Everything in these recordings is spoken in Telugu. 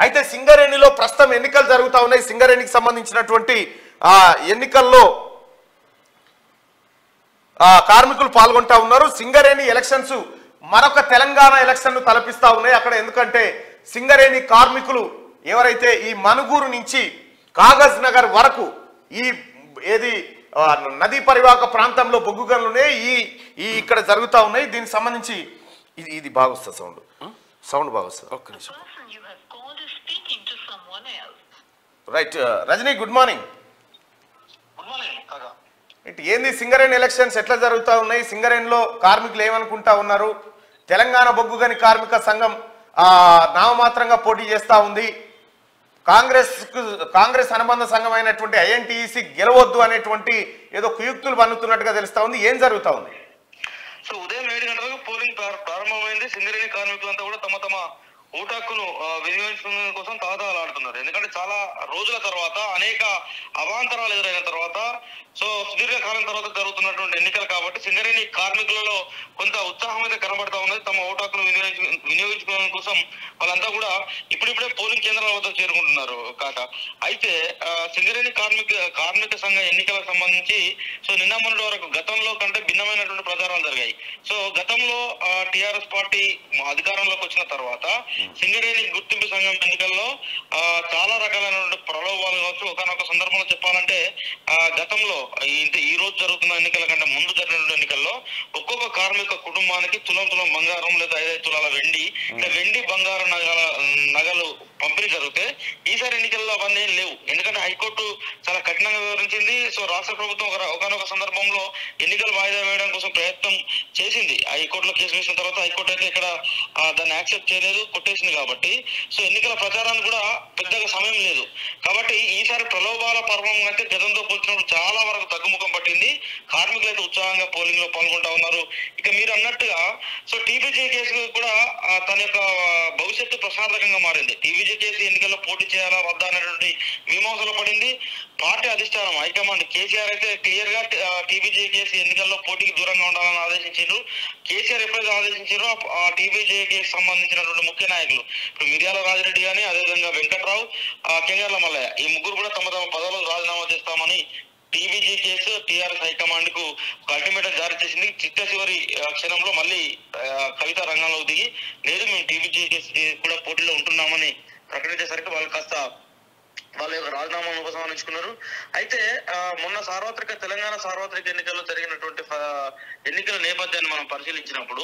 అయితే సింగరేణిలో ప్రస్తుతం ఎన్నికలు జరుగుతూ ఉన్నాయి. సింగరేణికి సంబంధించినటువంటి ఎన్నికల్లో కార్మికులు పాల్గొంటా ఉన్నారు. సింగరేణి ఎలక్షన్స్ మరొక తెలంగాణ ఎలక్షన్ తలపిస్తా ఉన్నాయి అక్కడ. ఎందుకంటే సింగరేణి కార్మికులు ఎవరైతే ఈ మనుగూరు నుంచి కాగజ్ నగర్ వరకు ఈ ఏది నదీ పరివాహక ప్రాంతంలో బొగ్గు గనులు ఉన్నాయి, ఈ ఇక్కడ జరుగుతూ ఉన్నాయి. దీనికి సంబంధించి ఇది బాగా వస్తుంది, సౌండ్ బాగా వస్తుంది. ఒక్క నిమిషం. Right Rajani, good morning. ఏంది సింగరేణి ఎలక్షన్స్ ఎట్లా జరుగుతూ ఉన్నాయి? సింగరేణిలో కార్మికులు ఏమనుకుంటా ఉన్నారు? తెలంగాణ బొగ్గు గని కార్మిక సంఘం నామమాత్రంగా పోటీ చేస్తూ ఉంది. కాంగ్రెస్ అనుబంధ సంఘం అయినటువంటి ఐఎన్టీఈసీ గెలవద్దు అనేటువంటి ఏదో కుయుక్తులు పన్నుతున్నట్టుగా తెలుస్తా ఉంది. ఏం జరుగుతూ ఉంది? సో ఉదయం 7 గంటలకు పోలింగ్ ప్రారంభమైంది. సింగరేణి కార్మికులంతా కూడా తమ తమ ఓటు హక్కును వినియోగించుకునే కోసం తాతాలాడుతున్నారు. ఎందుకంటే చాలా రోజుల తర్వాత, అనేక అవాంతరాలు ఎదురైన తర్వాత, సో సుదీర్ఘకాలం తర్వాత జరుగుతున్నటువంటి ఎన్నికలు కాబట్టి సింగరేణి కార్మికులలో కొంత ఉత్సాహం అయితే కనబడతా ఉన్నది. తమ ఓటు హక్కును వినియోగించుకోవడం కోసం వాళ్ళంతా కూడా ఇప్పుడిప్పుడే పోలింగ్ కేంద్రాల వద్ద చేరుకుంటున్నారు కాక. అయితే సింగరేణి కార్మిక సంఘ ఎన్నికలకు సంబంధించి సో నిన్న మొన్నటి వరకు గతంలో కంటే భిన్నమైనటువంటి ప్రచారాలు జరిగాయి. సో గతంలో టిఆర్ఎస్ పార్టీ అధికారంలోకి వచ్చిన తర్వాత సింగరేణి గుర్తింపు సంఘం ఎన్నికల్లో చాలా రకాలైనటువంటి ప్రలోభాలు కావచ్చు. ఒకనొక సందర్భంలో చెప్పాలంటే గతంలో ఈ రోజు జరుగుతున్న ఎన్నికల కంటే ముందు జరిగిన ఎన్నికల్లో ఒక్కొక్క కార్మిక కుటుంబానికి తులం బంగారం లేదా 5 తులాల వెండి, వెండి బంగారు నగలు పంపిణీ జరిగితే ఈసారి ఎన్నికల్లో అవన్నీ లేవు. ఎందుకంటే హైకోర్టు చాలా కఠినంగా వివరించింది. సో రాష్ట్ర ప్రభుత్వం ఒకనొక సందర్భంలో ఎన్నికలు వాయిదా వేయడం కోసం ప్రయత్నం చేసింది. హైకోర్టులో కేసు వేసిన తర్వాత హైకోర్టు అయితే ఇక్కడ దాన్ని యాక్సెప్ట్ చేయలేదు, కొట్టేసింది. కాబట్టి సో ఎన్నికల ప్రచారానికి కూడా పెద్దగా సమయం లేదు. కాబట్టి ఈసారి ప్రలోభాల పర్వం అయితే గతంతో పోల్చినప్పుడు చాలా వరకు తగ్గుముఖం పట్టింది. కార్మికులు అయితే ఉత్సాహంగా పోలింగ్ లో పాల్గొంటా ఉన్నారు. ఇక మీరు అన్నట్టుగా సో టీబీజీ కేసు కూడా తన యొక్క భవిష్యత్తు ప్రశ్నార్థకంగా మారింది. టీబీజీ కేసు ఎన్నికల్లో పోటీ చేయాలా వద్దా అనేటువంటి మీమాంసలో పడింది. పార్టీ అధిష్టానం హైకమాండ్ కేసీఆర్ అయితే క్లియర్ గా టీబీజీ కేసు ఎన్నికల్లో పోటీకి దూరంగా ఉండాలని ఆదేశించారు. కేసీఆర్ ఎప్పుడైతే ఆదేశించారో ఆ టీబీజీ కేసు సంబంధించినటువంటి ముఖ్య నాయకులు ఇప్పుడు మిర్యాల రాజిరెడ్డి గాని, అదేవిధంగా వెంకట్రావు, కెంగర్ల మల్లయ్య, ఈ ముగ్గురు కూడా తమ పదవులకు రాజీనామా చేస్తామని టీబీజీ కేసు టీఆర్ఎస్ హైకమాండ్ కు అల్టిమేటం జారీ చేసింది. చిట్ట చివరి క్షణంలో మళ్ళీ కవిత రంగంలోకి దిగి లేదు మేము టీబీజీ కేసు కూడా పోటీలో ఉంటున్నామని ప్రకటించేసరికి వాళ్ళు కాస్త వాళ్ళ యొక్క రాజీనామాను ఉపసంహరించుకున్నారు. అయితే మొన్న తెలంగాణ సార్వత్రిక ఎన్నికల్లో జరిగినటువంటి ఎన్నికల నేపథ్యాన్ని మనం పరిశీలించినప్పుడు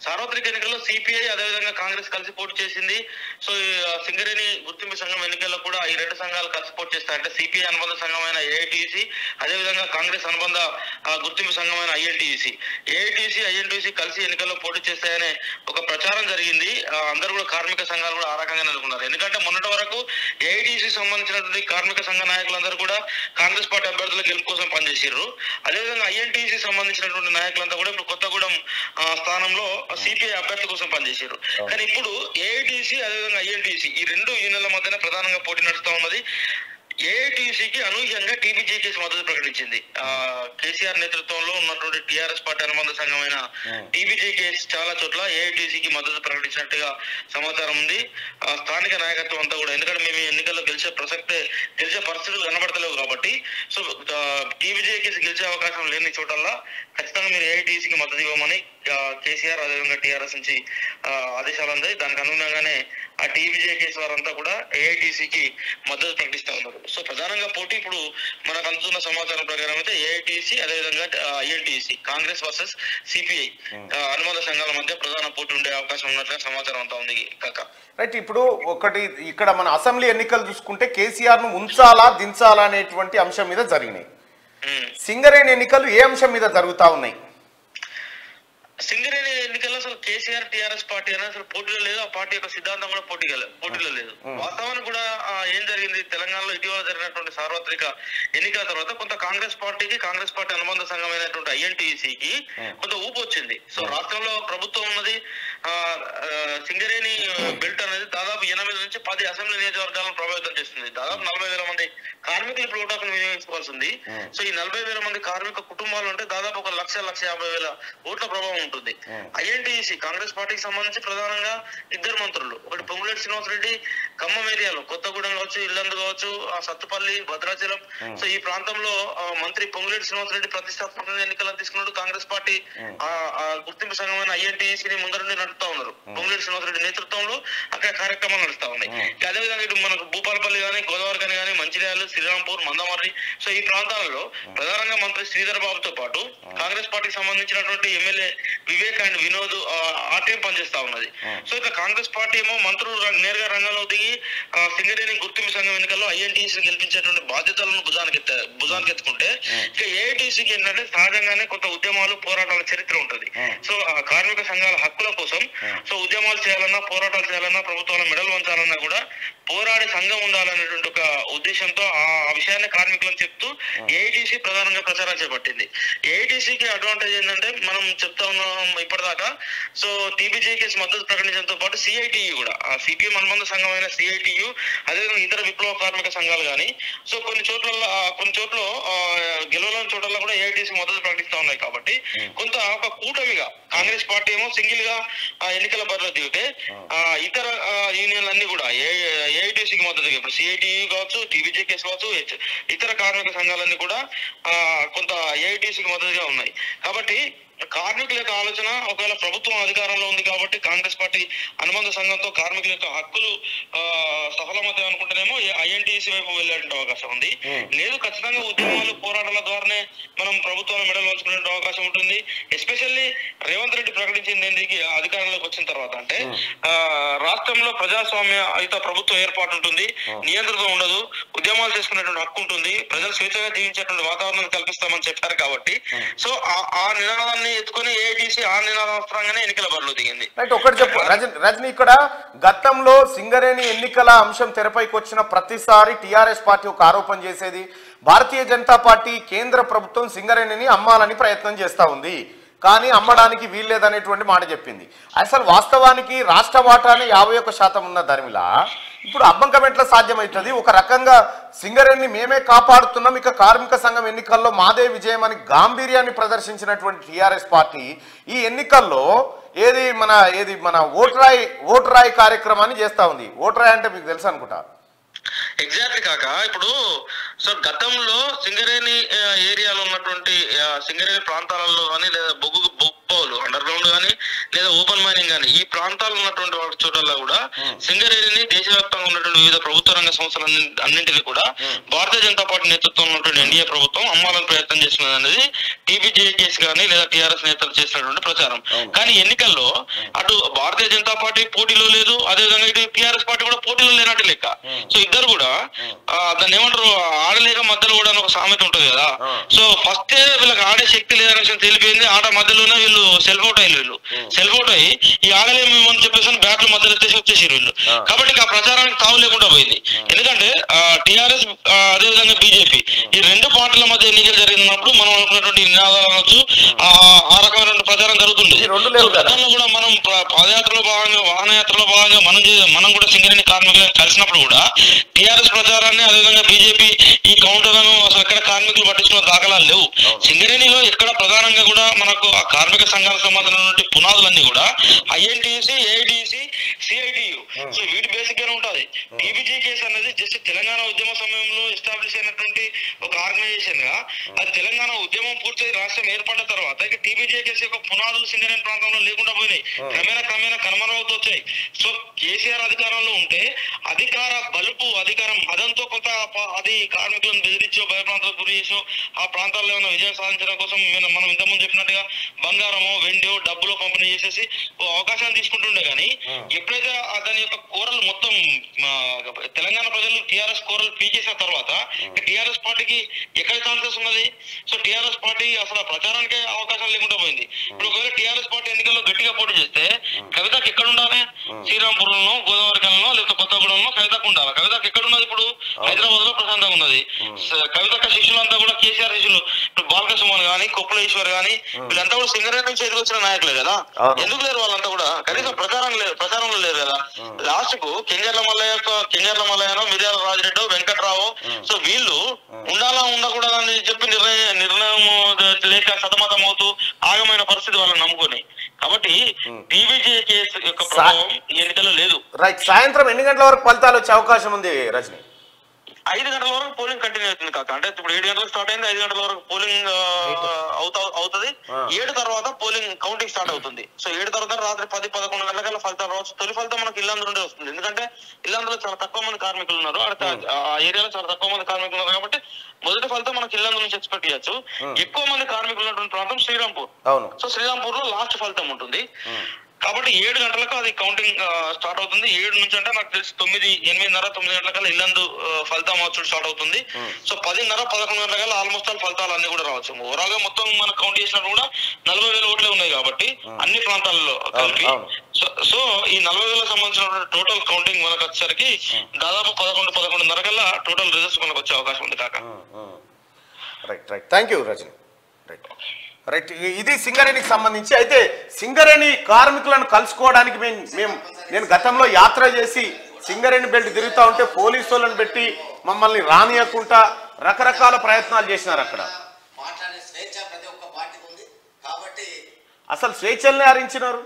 సార్వత్రిక ఎన్నికల్లో సిపిఐ అదేవిధంగా కాంగ్రెస్ కలిసి పోటీ చేసింది. సో సింగరేణి గుర్తింపు సంఘం ఎన్నికల్లో కూడా ఈ 2 సంఘాలు కలిసి పోటీ చేస్తాయి. అంటే సిపిఐ అనుబంధ సంఘమైన ఏఐటీసీ, అదేవిధంగా కాంగ్రెస్ అనుబంధ గుర్తింపు సంఘమైన ఐఎన్టీసీ కలిసి ఎన్నికల్లో పోటీ చేస్తాయనే ఒక ప్రచారం జరిగింది. అందరూ కూడా కార్మిక సంఘాలు కూడా ఆ రకంగా అనుకున్నారు. ఎందుకంటే మొన్నటి వరకు ఏఐటీసీ సంబంధించినటువంటి కార్మిక సంఘ నాయకులందరూ కూడా కాంగ్రెస్ పార్టీ అభ్యర్థుల గెలుపు కోసం పనిచేసారు. అదేవిధంగా ఐఎన్టీసీ సంబంధించినటువంటి నాయకులంతా కూడా ఇప్పుడు కొత్తగూడెం స్థానంలో సిపిఐ అభ్యర్థి కోసం పనిచేశారు. కానీ ఇప్పుడు ఏఐటీసీ అదేవిధంగా ఐఎన్టీసీ ఈ 2 యూనియన్ల మధ్యన ప్రధానంగా పోటీ నడుస్తూ ఉన్నది. ఏఐటీసీకి అనూహ్యంగా టీబీజీ కేసు మద్దతు ప్రకటించింది. కేసీఆర్ నేతృత్వంలో ఉన్నటువంటి టీఆర్ఎస్ పార్టీ అనుబంధ సంఘమైన టీబీజీ కేసు చాలా చోట్ల ఏఐటీసీకి మద్దతు ప్రకటించినట్టుగా సమాచారం ఉంది. స్థానిక నాయకత్వం అంతా కూడా ఎందుకంటే మేము ఎన్నికల్లో గెలిచే పరిస్థితులు కనబడతలేవు కాబట్టి సో టీబీజీ కేసు గెలిచే అవకాశం లేని చోటల్లా ఖచ్చితంగా మీరు ఏఐటీసీకి మద్దతు ఇవ్వమని కేసీఆర్ అదేవిధంగా టీఆర్ఎస్ నుంచి ఆదేశాలు అందాయి. దానికి అనుగుణంగానే ఆ టీబీజీ కేసు వారంతా కూడా ఏఐటీసీకి మద్దతు ప్రకటిస్తూ ఉన్నారు. సో ప్రధానంగా పోటీ ఇప్పుడు మనకు అందుతున్న సమాచారం ప్రకారం అయితే ఏఐటీసీ అదేవిధంగా ఐఎన్టీసీ కాంగ్రెస్ వర్సెస్ సిపిఐ అనుబంధ సంఘాల మధ్య ప్రధాన పోటీ ఉండే అవకాశం ఉన్నట్లుగా సమాచారం అంతా ఉంది కాక. రైట్, ఇప్పుడు ఒకటి ఇక్కడ మన అసెంబ్లీ ఎన్నికలు చూసుకుంటే కేసీఆర్ ను ఉంచాలా దించాలా అనేటువంటి అంశం మీద జరిగినాయి. సింగరేణి ఎన్నికలు ఏ అంశం మీద జరుగుతా ఉన్నాయి? సింగరేణి ఎన్నికల్లో అసలు కేసీఆర్ టీఆర్ఎస్ పార్టీ అనేది అసలు పోటీలో లేదు. ఆ పార్టీ యొక్క సిద్ధాంతం కూడా పోటీలో లేదు. వాస్తవానికి కూడా ఏం జరిగింది, తెలంగాణలో ఇటీవల జరిగినటువంటి సార్వత్రిక ఎన్నికల తర్వాత కొంత కాంగ్రెస్ పార్టీ అనుబంధ సంఘమైనటువంటి ఐఎన్టీసీకి కొంత ఊపు వచ్చింది. సో రాష్ట్రంలో ప్రభుత్వం ఉన్నది, సింగరేణి బెల్ట్ అనేది దాదాపు 8 నుంచి 10 అసెంబ్లీ నియోజకవర్గాలను ప్రభావితం చేస్తుంది. దాదాపు 40,000 మంది కార్మికులు ఇప్పుడు ఓటాకును వినియోగించుకోవాల్సి ఉంది. సో ఈ 40,000 మంది కార్మిక కుటుంబాలు ఉంటే దాదాపు 1,50,000 ఓట్ల ప్రభావం ఉంటుంది. ఐఎన్టీసీ కాంగ్రెస్ పార్టీకి సంబంధించి ప్రధానంగా 2 మంత్రులు, ఒకటి పొంగులేటి శ్రీనివాసరెడ్డి ఖమ్మం ఏరియాలో కొత్తగూడెం కావచ్చు, ఇల్లందు కావచ్చు, సత్తుపల్లి, భద్రాచలం, సో ఈ ప్రాంతంలో మంత్రి పొంగులేటి శ్రీనివాసరెడ్డి ప్రతిష్టాత్మకంగా ఎన్నికలను తీసుకున్నాడు. కాంగ్రెస్ పార్టీ గుర్తింపు సంఘమైన ఐఎన్టీసీని ముందరుండి నడుపుతా ఉన్నారు. పొంగులేటి శ్రీనివాసరెడ్డి నేతృత్వంలో అక్కడ కార్యక్రమాలు నడుస్తా ఉన్నాయి. అదేవిధంగా ఇటు మనకు భూపాలపల్లి కానీ, గోదావరి కానీ, మంచిర్యాల, శ్రీరాంపూర్, మందమర్రి, సో ఈ ప్రాంతాలలో ప్రధానంగా మంత్రి శ్రీధర్ బాబుతో పాటు కాంగ్రెస్ పార్టీకి సంబంధించినటువంటి ఎమ్మెల్యే వివేక్ అండ్ వినోద్ ఆ టీం పనిచేస్తా ఉన్నది. సో ఇట్లా కాంగ్రెస్ పార్టీ ఏమో మంత్రులు నేరుగా రంగంలో దిగి సింగరేణి గుర్తింపు సంఘం ఎన్నికల్లో ఐఎన్టీసీని గెలిపించేటువంటి బాధ్యతలను భుజానికి ఎత్తుకుంటే, ఇక ఏఐటీసీకి ఏంటంటే సహజంగానే కొంత ఉద్యమాలు, పోరాటాల చరిత్ర ఉంటుంది. సో కార్మిక సంఘాల హక్కుల కోసం సో ఉద్యమాలు చేయాలన్నా, పోరాటాలు చేయాలన్నా, ప్రభుత్వాల మెడలు వంచాలన్నా కూడా పోరాడే సంఘం ఉండాలనేటువంటి ఒక ఉద్దేశంతో ఆ విషయాన్ని కార్మికులకు చెప్తూ ఏఐటీసీ ప్రధానంగా ప్రచారం చేపట్టింది. ఏఐటీసీకి అడ్వాంటేజ్ ఏంటంటే మనం చెప్తా ఉన్నాం ఇప్పటిదాకా, సో టీబీజేకేఎస్ మద్దతు ప్రకటించడంతో పాటు సిఐటియు కూడా, సిపిఎం అనుబంధ సంఘమైన సిఐటియు, అదేవిధంగా ఇతర విప్లవ కార్మిక సంఘాలు కానీ, సో కొన్ని చోట్ల గెలవలేని చోట్ల కూడా ఏఐటీసీ మద్దతు ప్రకటిస్తా ఉన్నాయి. కాబట్టి కొంత ఒక కూటమిగా కాంగ్రెస్ పార్టీ ఏమో సింగిల్ గా ఎన్నికల బరిలో దిగితే ఇతర యూనియన్లన్నీ కూడా ఏఐటీసీకి మద్దతుగా, ఇప్పుడు సిఐటియు కావచ్చు, టీబీజేకేఎస్ కావచ్చు, ఇతర కార్మిక సంఘాలన్నీ కూడా కొంత ఏఐటీసీకి మద్దతుగా ఉన్నాయి. కాబట్టి కార్మికుల యొక్క ఆలోచన, ఒకవేళ ప్రభుత్వం అధికారంలో ఉంది కాబట్టి కాంగ్రెస్ పార్టీ అనుబంధ సంఘంతో కార్మికుల యొక్క హక్కులు సఫలమవుతాయి అనుకుంటేనేమో ఐఎన్టీసీ వైపు వెళ్ళే అవకాశం ఉంది. లేదు, ఖచ్చితంగా ఉద్యమాలు, పోరాటాల ద్వారానే మనం ప్రభుత్వాల మెడలు వంచుకునే అవకాశం ఉంటుంది. ఎస్పెషల్లీ రేవంత్ రెడ్డి ప్రకటించింది ఏంటికి అధికారంలోకి వచ్చిన తర్వాత అంటే రాష్ట్రంలో ప్రజాస్వామ్యయుత ప్రభుత్వం ఏర్పాటు ఉంటుంది, నియంత్రణ ఉండదు, ఉద్యమాలు చేసుకునేటువంటి హక్కు ఉంటుంది, ప్రజలు స్వేచ్ఛగా జీవించేటువంటి వాతావరణం కల్పిస్తామని చెప్పారు. కాబట్టి సో ఆ నినాదాన్ని ఎత్తుకొని ఏఐటీసీ ఆ నినాదాస్త్రంగానే ఎన్నికల బరిలో దిగింది. రైట్, ఒకటి చెప్పు రజని, ఇక్కడ గతంలో సింగరేణి ఎన్నికల అంశం తెరపైకి వచ్చిన ప్రతిసారి టీఆర్ఎస్ పార్టీ ఒక ఆరోపణ చేసేది, భారతీయ జనతా పార్టీ కేంద్ర ప్రభుత్వం సింగరేణిని అమ్మాలని ప్రయత్నం చేస్తా ఉంది, కానీ అమ్మడానికి వీల్లేదనేటువంటి మాట చెప్పింది. అసలు వాస్తవానికి రాష్ట్ర వాటానే 51% ఉన్న ధర్మిలా ఇప్పుడు అమ్మకం ఎట్లా సాధ్యమవుతుంది? ఒక రకంగా సింగరేణిని మేమే కాపాడుతున్నాం, ఇక కార్మిక సంఘం ఎన్నికల్లో మాదే విజయం అని గాంభీర్యాన్ని ప్రదర్శించినటువంటి టీఆర్ఎస్ పార్టీ ఈ ఎన్నికల్లో ఏది మన ఓటరాయి కార్యక్రమాన్ని చేస్తా ఉంది. ఓటరాయి అంటే మీకు తెలుసు అనుకుంటా. ఎగ్జాక్ట్లీ కాక ఇప్పుడు సో గతంలో సింగరేణి ఏరియాలో ఉన్నటువంటి సింగరేణి ప్రాంతాలలో కానీ, లేదా బొగ్గులు అండర్ గ్రౌండ్ కానీ, లేదా ఓపెన్ మైనింగ్ కానీ, ఈ ప్రాంతాల్లో ఉన్నటువంటి చోట్ల కూడా సింగరేణిని దేశవ్యాప్తంగా ఉన్నటువంటి వివిధ ప్రభుత్వ రంగ సంస్థలు అన్నింటినీ కూడా భారతీయ జనతా పార్టీ నేతృత్వం ఉన్నటువంటి ఎన్డీఏ ప్రభుత్వం అమ్మాలని ప్రయత్నం చేస్తున్నది అనేది టీబీజేకేఎస్ కానీ లేదా టీఆర్ఎస్ నేతలు చేసినటువంటి ప్రచారం. కానీ ఎన్నికల్లో అటు భారతీయ జనతా పార్టీ పోటీలో లేదు, అదేవిధంగా ఇటు టీఆర్ఎస్ పార్టీ కూడా పోటీలో లేనట్టు లెక్క. సో ఇద్దరు కూడా దాన్ని ఏమంటారు, ఆడలేక మధ్యలో కూడా ఒక సామెత ఉంటుంది కదా. సో ఫస్ట్ వీళ్ళకి ఆడే శక్తి లేదనే విషయం తెలిపింది. ఆట మధ్యలోనే వీళ్ళు సెల్ఫ్ అవుట్ అయ్యి ఈ ఆడలేము అని చెప్పేసి బ్యాట్లు మధ్యలో వచ్చేసారు వీళ్ళు. కాబట్టి ఆ ప్రచారానికి తావు లేకుండా పోయింది. ఎందుకంటే టీఆర్ఎస్ అదేవిధంగా బీజేపీ ఈ రెండు పార్టీల మధ్య ఎన్నికలు జరిగినప్పుడు మనం అనుకున్నటువంటి నినాదాలు అనొచ్చు, ఆ రకమైన ప్రచారం జరుగుతుంది. గతంలో కూడా మనం పాదయాత్రలో భాగంగా, వాహనయాత్రలో భాగంగా మనం కూడా సింగరేణి కార్మికులను కలిసినప్పుడు కూడా టీఆర్ఎస్ ప్రచారాన్ని, అదేవిధంగా బీజేపీ ఈ కౌంటర్లను అసలు ఎక్కడ కార్మికులు పట్టించుకున్న దాఖలాలు లేవు. సింగరేణిలో ఎక్కడ ప్రధానంగా కూడా మనకు ఆ కార్మిక సంఘాలకు సంబంధించినటువంటి పునాదులన్నీ కూడా ఐఎన్టీసీ, ఏఐటీసీ, సిఐటియు, సో వీటి బేసిక్ గానే ఉంటుంది. టీబీజీకేఎస్ అనేది జస్ట్ తెలంగాణ ఉద్యమ సమయంలో ఎస్టాబ్లిష్ అయినటువంటి ఒక ఆర్గనైజేషన్ గా, అది తెలంగాణ ఉద్యమం పూర్తి రాష్ట్రం ఏర్పడిన తర్వాత ఇక టీబీజీకేఎస్ యొక్క పునాదులు సింగరేణి ప్రాంతంలో లేకుండా పోయినాయి, క్రమేణా కనుమరుగవుతూ వచ్చాయి. సో కేసీఆర్ అధికారంలో ఉంటే అధికార బలుపు, అధికారం మదంతో కొంత అది కార్మికులను బెదిరించో, భయప్రాంతాలకు గురి చేసో, ఆ ప్రాంతాల్లో ఏమైనా విజయం సాధించడం కోసం మనం ఇంతకుముందు చెప్పినట్టుగా బంగారమో, వెండియో, డబ్బులో పంపిణీ చేసేసి అవకాశాన్ని తీసుకుంటుండే. కానీ ఎప్పుడైతే దాని యొక్క కూరలు మొత్తం తెలంగాణ ప్రజలు టీఆర్ఎస్ కోరలు పీకేసిన తర్వాత టీఆర్ఎస్ పార్టీకి ఎక్కడ ఛాన్సెస్ ఉన్నది? సో టీఆర్ఎస్ పార్టీ అసలు ప్రచారానికే అవకాశం లేకుండా పోయింది. ఇప్పుడు ఒకవేళ టీఆర్ఎస్ పార్టీ ఎన్నికల్లో గట్టిగా పోటీ చేస్తే కవితకి ఎక్కడ ఉండాలి? శ్రీరాంపురంలో, గోదావరికల్లో, లేకపోతే కొత్తగూడెంలో కవితకు ఉండాలి. కవితకు ఎక్కడ ఉన్నది? ఇప్పుడు హైదరాబాద్ లో ప్రశాంతంగా ఉన్నది. కవితక శిష్యులంతా కూడా కేసీఆర్ శిష్యులు, ఇప్పుడు బాలకృష్ణ గానీ, కొప్పుల ఈశ్వర్ గానీ వీళ్ళంతా కూడా సింగరేణి నుంచి ఎదురొచ్చిన నాయకులే కదా. ఎందుకు లేరు వాళ్ళంతా కూడా? కనీసం ప్రచారంలో లేరు కదా. లాస్ట్ కు కింజర్ల మల్లయ్యనో, మిర్యాల రాజిరెడ్డో, వెంకట్రావు, సో వీళ్ళు ఉండాలా ఉండకూడదని చెప్పి నిర్ణయం లేక సతమతం అవుతూ ఆగమైన పరిస్థితి వాళ్ళని నమ్ముకొని. కాబట్టి టీబీజీ కేసు యొక్క ప్రభావం ఎన్నికల్లో లేదు. రైట్. సాయంత్రం ఎన్ని గంటల వరకు ఫలితాలు వచ్చే అవకాశం ఉంది రజని? 5 గంటల వరకు పోలింగ్ కంటిన్యూ అవుతుంది కాక. అంటే ఇప్పుడు 7 గంటలకు స్టార్ట్ అయింది, 5 గంటల వరకు పోలింగ్ అవుతుంది. 7 తర్వాత పోలింగ్ కౌంటింగ్ స్టార్ట్ అవుతుంది. సో 7 తర్వాత రాత్రి 10-11 గంటలకల్లా ఫలితాలు రావచ్చు. తొలి ఫలితం మనకి ఇల్లందు నుండి వస్తుంది. ఎందుకంటే ఇల్లందులో చాలా తక్కువ మంది కార్మికులు ఉన్నారు, ఆ ఏరియాలో చాలా తక్కువ మంది కార్మికులు ఉన్నారు. కాబట్టి మొదటి ఫలితం మనకి ఇల్లందు నుంచి ఎక్స్పెక్ట్ చేయొచ్చు. ఎక్కువ మంది కార్మికులు ఉన్నటువంటి ప్రాంతం శ్రీరాంపూర్. సో శ్రీరాంపూర్ లో లాస్ట్ ఫలితం ఉంటుంది. కాబట్టి 7 గంటలకు అది కౌంటింగ్ స్టార్ట్ అవుతుంది. 7 నుంచి అంటే నాకు తెలిసి 9, 8:30-9 గంటలకల్లా ఇల్లందు ఫలితం వచ్చి స్టార్ట్ అవుతుంది. సో 10:30-11 గంటలకల్లా ఆల్మోస్ట్ ఆల్ ఫలితాలు అన్ని కూడా రావచ్చు. ఓవరాల్ గా మొత్తం మనం కౌంట్ చేసినప్పుడు కూడా 40,000 ఓట్లే ఉన్నాయి కాబట్టి అన్ని ప్రాంతాల్లో కలిపి. సో ఈ 40,000 సంబంధించిన టోటల్ కౌంటింగ్ మనకు వచ్చేసరికి దాదాపు 11-11:30 కల్లా టోటల్ రిజల్ట్స్ మనకు వచ్చే అవకాశం ఉంది కాక. Right. Thank you Rajani. Right. ఇది సింగరేణికి సంబంధించి. అయితే సింగరేణి కార్మికులను కలుసుకోవడానికి నేను గతంలో యాత్ర చేసి సింగరేణి బెల్ట్ తిరుగుతూ ఉంటే పోలీసు వాళ్ళని పెట్టి మమ్మల్ని రానియకుండా రకరకాల ప్రయత్నాలు చేసినారు. అక్కడ అసలు స్వేచ్ఛల్ని హరించినారు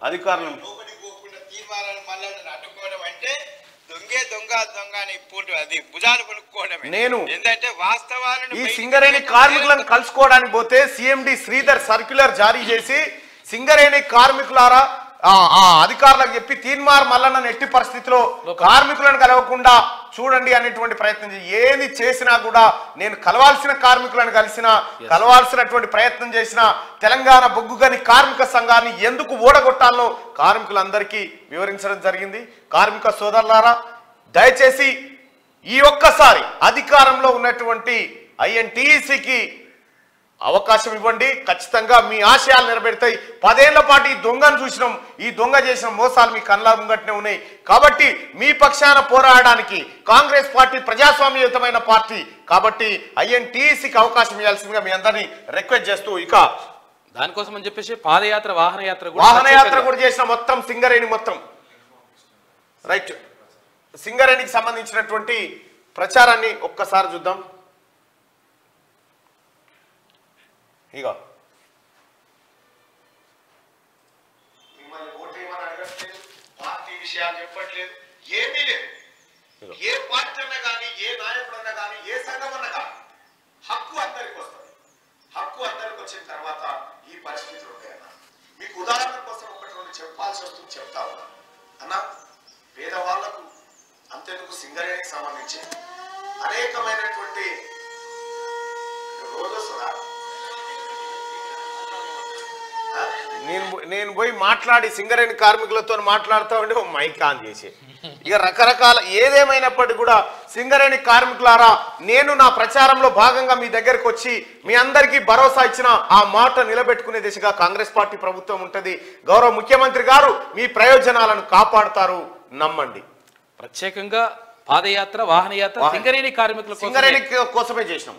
అధికారులు. నేను ఈ సింగరేణి కార్మికులను కలుసుకోవడానికి పోతే సిఎండి శ్రీధర్ సర్క్యులర్ జారీ చేసి సింగరేణి కార్మికులారా అధికారులకు చెప్పి తీన్మార్ మల్లన్న ఎట్టి పరిస్థితిలో కార్మికులను కలవకుండా చూడండి అనేటువంటి ప్రయత్నం ఏది చేసినా కూడా నేను కలవాల్సిన కార్మికులను కలవాల్సినటువంటి ప్రయత్నం చేసిన తెలంగాణ బొగ్గుగని కార్మిక సంఘాన్ని ఎందుకు ఓడగొట్టాలో కార్మికులందరికీ వివరించడం జరిగింది. కార్మిక సోదరులారా, దయచేసి ఈ ఒక్కసారి అధికారంలో ఉన్నటువంటి ఐఎన్టీసీకి అవకాశం ఇవ్వండి. ఖచ్చితంగా మీ ఆశయాలు నెరవేరుతాయి. 10 ఏళ్ల పాటు ఈ దొంగను చూసినాం. ఈ దొంగ చేసిన మోసాలు మీ కళ్ళ ముంగట్నే ఉన్నాయి. కాబట్టి మీ పక్షాన పోరాడడానికి కాంగ్రెస్ పార్టీ ప్రజాస్వామ్యయుతమైన పార్టీ కాబట్టి ఐఎన్టీసీకి అవకాశం ఇవ్వాల్సిందిగా మీ అందరినీ రిక్వెస్ట్ చేస్తూ, ఇక దానికోసం అని చెప్పేసి పాదయాత్ర, వాహనయాత్ర కూడా చేసిన మొత్తం సింగరేణి మొత్తం. రైట్. సింగరేణికి సంబంధించినటువంటి ప్రచారాన్ని ఒక్కసారి చూద్దాం. ఇక మిమ్మల్ని ఓటేయమని అడగట్లేదు, పార్టీ విషయాలు చెప్పట్లేదు, ఏమీ లేదు. ఏ పార్టీ అన్నా కానీ, ఏ నాయకుడు అన్నా కానీ, ఏ సంఘం అన్నా కానీ హక్కు అందరికి వస్తుంది. హక్కు అందరికి వచ్చిన తర్వాత ఈ పరిస్థితులు ఉంటాయన్నా. మీకు ఉదాహరణ కోసం ఒకటి రెండు చెప్పాల్సి వస్తుంది, చెప్తా ఉన్నా అన్నా. పేదవాళ్లకు అంతెందుకు సింగరేణికి సంబంధించి అనేకమైనటువంటి రోజు వస్తుందా, నేను పోయి మాట్లాడి సింగరేణి కార్మికులతో మాట్లాడుతూ ఉంటే మైక్ ఆన్ చేసి ఇక రకరకాల ఏదేమైనప్పటికీ కూడా సింగరేణి కార్మికులారా, నేను నా ప్రచారంలో భాగంగా మీ దగ్గరకు వచ్చి మీ అందరికీ భరోసా ఇచ్చిన ఆ మాట నిలబెట్టుకునే దిశగా కాంగ్రెస్ పార్టీ ప్రభుత్వం ఉంటుంది. గౌరవ ముఖ్యమంత్రి గారు మీ ప్రయోజనాలను కాపాడుతారు, నమ్మండి. ప్రత్యేకంగా పాదయాత్ర, వాహనయాత్ర సింగరేణి కార్మికుల సింగరేణి కోసమే చేసినాం.